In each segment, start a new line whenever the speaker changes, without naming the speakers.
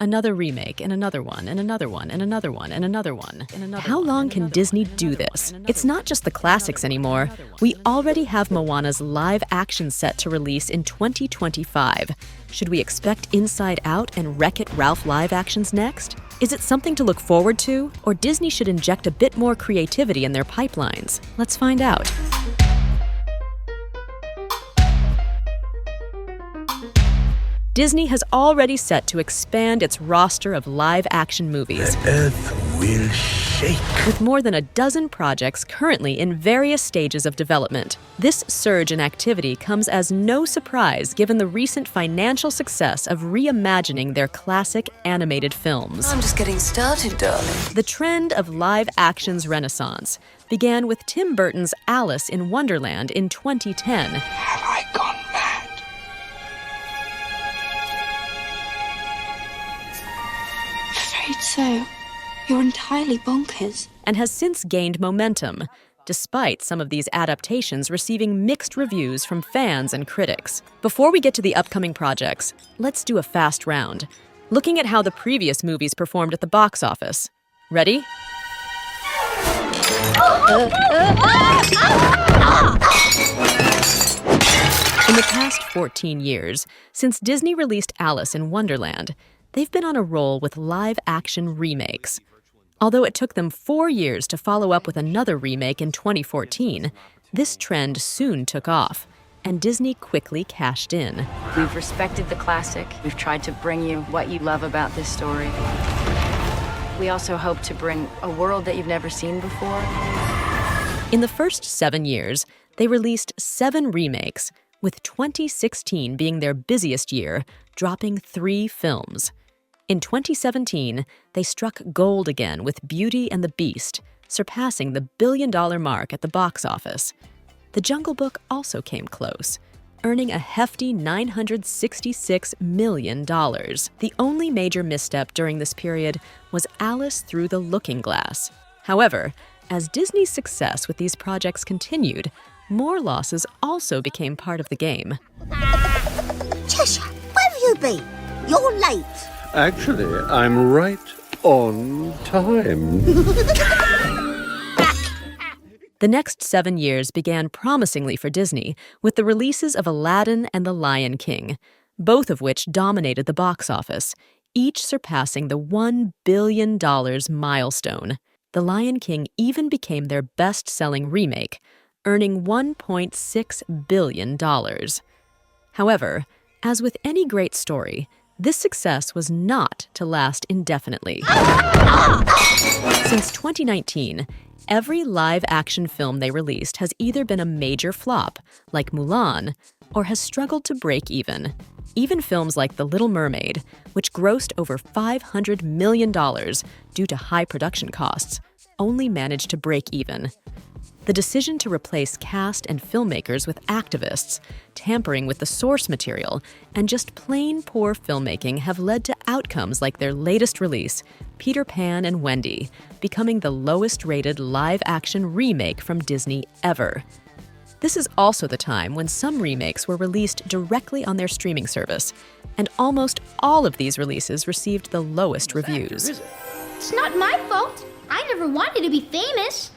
another remake, and another one, and another one, and another one, and another one. How long can Disney do this? It's not just the classics anymore. We already have Moana's live action set to release in 2025. Should we expect Inside Out and Wreck-It Ralph live actions next? Is it something to look forward to? Or Disney should inject a bit more creativity in their pipelines? Let's find out. Disney has already set to expand its roster of live-action movies.
The earth will shake.
With more than a dozen projects currently in various stages of development. This surge in activity comes as no surprise given the recent financial success of reimagining their classic animated films.
I'm just getting started, darling.
The trend of live-action's renaissance began with Tim Burton's Alice in Wonderland in 2010.
Have I gone mad?
Afraid so. You're entirely bonkers.
And has since gained momentum, despite some of these adaptations receiving mixed reviews from fans and critics. Before we get to the upcoming projects, let's do a fast round, looking at how the previous movies performed at the box office. Ready? In the past 14 years, since Disney released Alice in Wonderland, they've been on a roll with live-action remakes. Although it took them 4 years to follow up with another remake in 2014, this trend soon took off, and Disney quickly cashed in.
We've respected the classic. We've tried to bring you what you love about this story. We also hope to bring a world that you've never seen before.
In the first 7 years, they released 7 remakes, with 2016 being their busiest year, dropping 3 films. In 2017, they struck gold again with Beauty and the Beast, surpassing the billion-dollar mark at the box office. The Jungle Book also came close, earning a hefty $966 million. The only major misstep during this period was Alice Through the Looking Glass. However, as Disney's success with these projects continued, more losses also became part of the game.
Cheshire, where have you been? You're late.
Actually, I'm right on time.
The next 7 years began promisingly for Disney with the releases of Aladdin and The Lion King, both of which dominated the box office, each surpassing the $1 billion milestone. The Lion King even became their best-selling remake, earning $1.6 billion. However, as with any great story, this success was not to last indefinitely. Since 2019, every live-action film they released has either been a major flop, like Mulan, or has struggled to break even. Even films like The Little Mermaid, which grossed over $500 million due to high production costs, only managed to break even. The decision to replace cast and filmmakers with activists, tampering with the source material, and just plain poor filmmaking have led to outcomes like their latest release, Peter Pan and Wendy, becoming the lowest-rated live-action remake from Disney ever. This is also the time when some remakes were released directly on their streaming service, and almost all of these releases received the lowest reviews.
It's not my fault. I never wanted to be famous.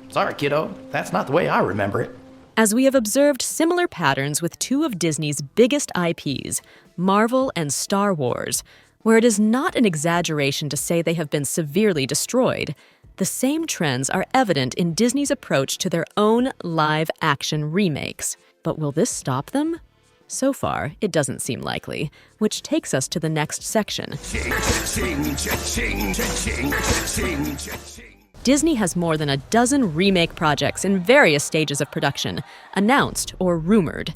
Sorry, kiddo. That's not the way I remember it.
As we have observed similar patterns with 2 of Disney's biggest IPs, Marvel and Star Wars, where it is not an exaggeration to say they have been severely destroyed, the same trends are evident in Disney's approach to their own live-action remakes. But will this stop them? So far, it doesn't seem likely, which takes us to the next section. Disney has more than a dozen remake projects in various stages of production, announced or rumored.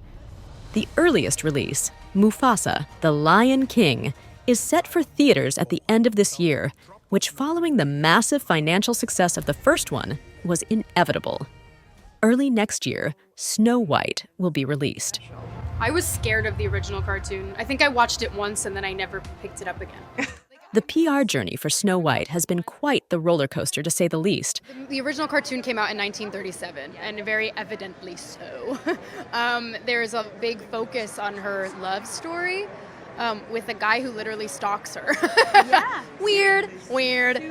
The earliest release, Mufasa, The Lion King, is set for theaters at the end of this year, which, following the massive financial success of the first one, was inevitable. Early next year, Snow White will be released.
I was scared of the original cartoon. I think I watched it once and then I never picked it up again.
The PR journey for Snow White has been quite the roller coaster, to say the least.
The original cartoon came out in 1937, and very evidently so. There's a big focus on her love story, with a guy who literally stalks her.
Yeah.
Weird.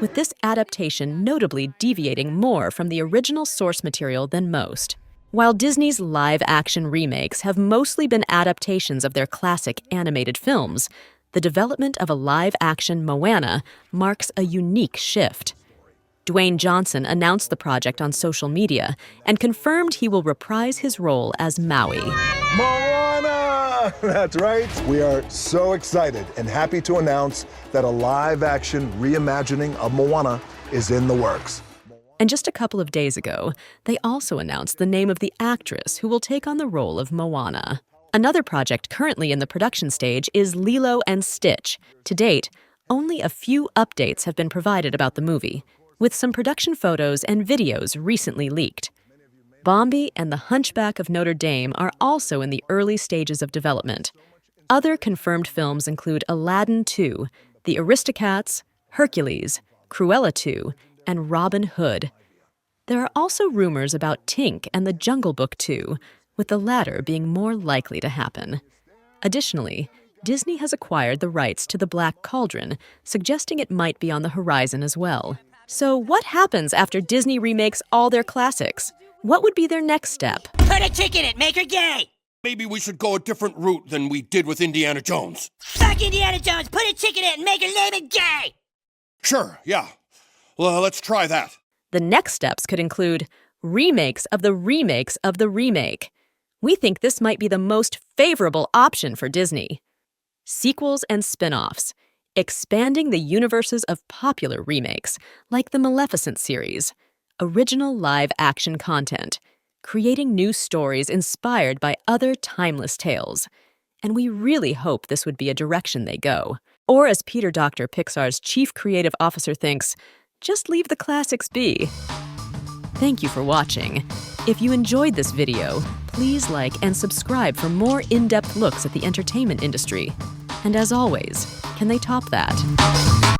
With this adaptation notably deviating more from the original source material than most. While Disney's live-action remakes have mostly been adaptations of their classic animated films, the development of a live-action Moana marks a unique shift. Dwayne Johnson announced the project on social media and confirmed he will reprise his role as Maui.
Moana! That's right. We are so excited and happy to announce that a live-action reimagining of Moana is in the works.
And just a couple of days ago, they also announced the name of the actress who will take on the role of Moana. Another project currently in the production stage is Lilo and Stitch. To date, only a few updates have been provided about the movie, with some production photos and videos recently leaked. Bambi and the Hunchback of Notre Dame are also in the early stages of development. Other confirmed films include Aladdin 2, The Aristocats, Hercules, Cruella 2, and Robin Hood. There are also rumors about Tink and the Jungle Book 2, with the latter being more likely to happen. Additionally, Disney has acquired the rights to the Black Cauldron, suggesting it might be on the horizon as well. So what happens after Disney remakes all their classics? What would be their next step?
Put a tick in it, make her gay!
Maybe we should go a different route than we did with Indiana Jones.
Fuck Indiana Jones, put a tick in it and make her name it gay!
Sure, yeah. Well, let's try that.
The next steps could include remakes of the remakes of the remake. We think this might be the most favorable option for Disney. Sequels and spin-offs, expanding the universes of popular remakes, like the Maleficent series, original live-action content, creating new stories inspired by other timeless tales. And we really hope this would be a direction they go. Or as Peter Docter, Pixar's chief creative officer, thinks, just leave the classics be. Thank you for watching. If you enjoyed this video, please like and subscribe for more in-depth looks at the entertainment industry. And as always, can they top that?